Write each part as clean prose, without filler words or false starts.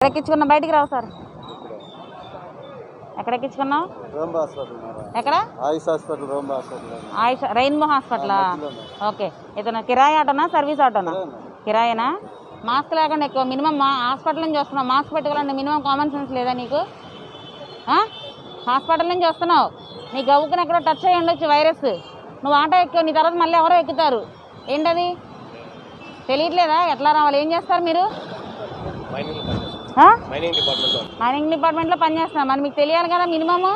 ఎక్కించుకున్నా బయటికి రావు సార్. ఎక్కడ ఎక్కించుకున్నావు? ఎక్కడ? ఆయుష్ రెయిన్బో హాస్పిటలా? ఓకే. ఇతను కిరాయి ఆటోనా సర్వీస్ ఆటోనా? కిరాయేనా? మాస్క్ లేకుండా ఎక్కువ మినిమం హాస్పిటల్ నుంచి వస్తున్నావు, మాస్క్ పెట్టుకోవాలంటే మినిమం కామన్ సెన్స్ లేదా నీకు? హాస్పిటల్ నుంచి వస్తున్నావు, నీ గవ్వుకుని ఎక్కడో టచ్ అయ్యి ఉండొచ్చు వైరస్. నువ్వు ఆటో ఎక్కువ, నీ తర్వాత మళ్ళీ ఎవరో ఎక్కుతారు. ఏంటది తెలియట్లేదా? ఎట్లా రావాలి? ఏం చేస్తారు మీరు? మైనింగ్ డిపార్ట్మెంట్లో పనిచేస్తున్నా. మరి మీకు తెలియాలి కదా మినిమము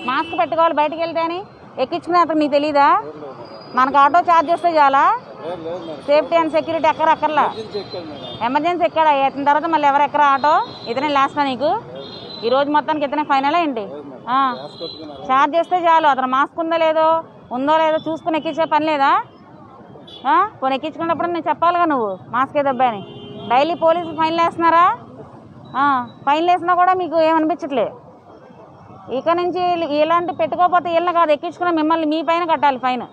మాస్క్ పెట్టుకోవాలి బయటకు వెళ్తే అని. ఎక్కించుకునే అతను నీకు తెలీదా? మనకు ఆటో ఛార్జ్ వస్తే చాలా సేఫ్టీ అండ్ సెక్యూరిటీ అక్కర్లా. ఎమర్జెన్సీ ఎక్కడ ఎత్తిన తర్వాత మళ్ళీ ఎవరు ఎక్కరా ఆటో? ఇతనే లాస్టా నీకు? ఈ రోజు మొత్తానికి ఇతనే ఫైనలా ఏంటి? ఛార్జ్ వస్తే చాలు. అతను మాస్క్ ఉందో లేదో చూసుకుని ఎక్కించే పని లేదా? పోనీ ఎక్కించుకున్నప్పుడు నేను చెప్పాలిగా నువ్వు మాస్క్ దెబ్బ అని. డైలీ పోలీసులు ఫైన్లు వేస్తున్నారా? ఫైన్లు వేసినా కూడా మీకు ఏమనిపించట్లే. ఇక నుంచి ఇలాంటి పెట్టుకోకపోతే వీళ్ళని కాదు ఎక్కించుకున్న మిమ్మల్ని మీ పైన కట్టాలి ఫైన్.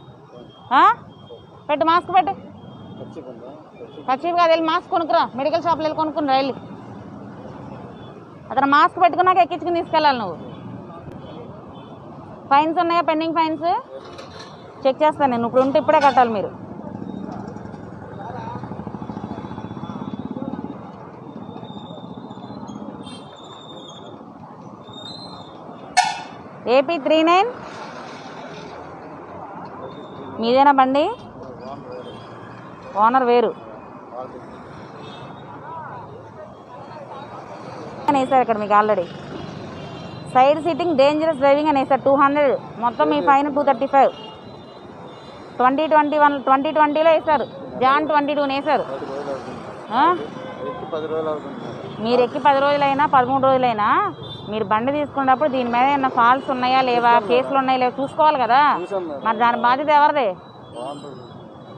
పెట్టు, మాస్క్ పెట్టు. ఖచ్చితంగా వెళ్ళి మాస్క్ కొనుక్కురా, మెడికల్ షాప్లో వెళ్ళి కొనుక్కుని రైలు. అతను మాస్క్ పెట్టుకున్నాక ఎక్కించుకుని తీసుకెళ్ళాలి నువ్వు. ఫైన్స్ ఉన్నాయా? పెండింగ్ ఫైన్స్ చెక్ చేస్తాను నేను. ఇప్పుడు ఉంటే ఇప్పుడే కట్టాలి మీరు. AP 39 మీదేనా బండి? ఓనర్ వేరు అని వేసారు ఇక్కడ మీకు already. Side seating dangerous driving అని వేసారు 200. మొత్తం మీ ఫైన్ 235. 2020లో వేశారు. జాన్ 22 వేశారు. మీరు ఎక్కి 10 రోజులైనా 13 రోజులైనా మీరు బండి తీసుకున్నప్పుడు దీని మీద ఏమన్నా ఫాల్స్ ఉన్నాయా లేవా, కేసులు ఉన్నాయా లేవా చూసుకోవాలి కదా. మరి దాని బాధ్యత ఎవరిది?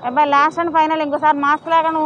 అబ్బాయి లాస్ట్ అండ్ ఫైనల్ ఇంకోసారి మాస్క్ లేకుండా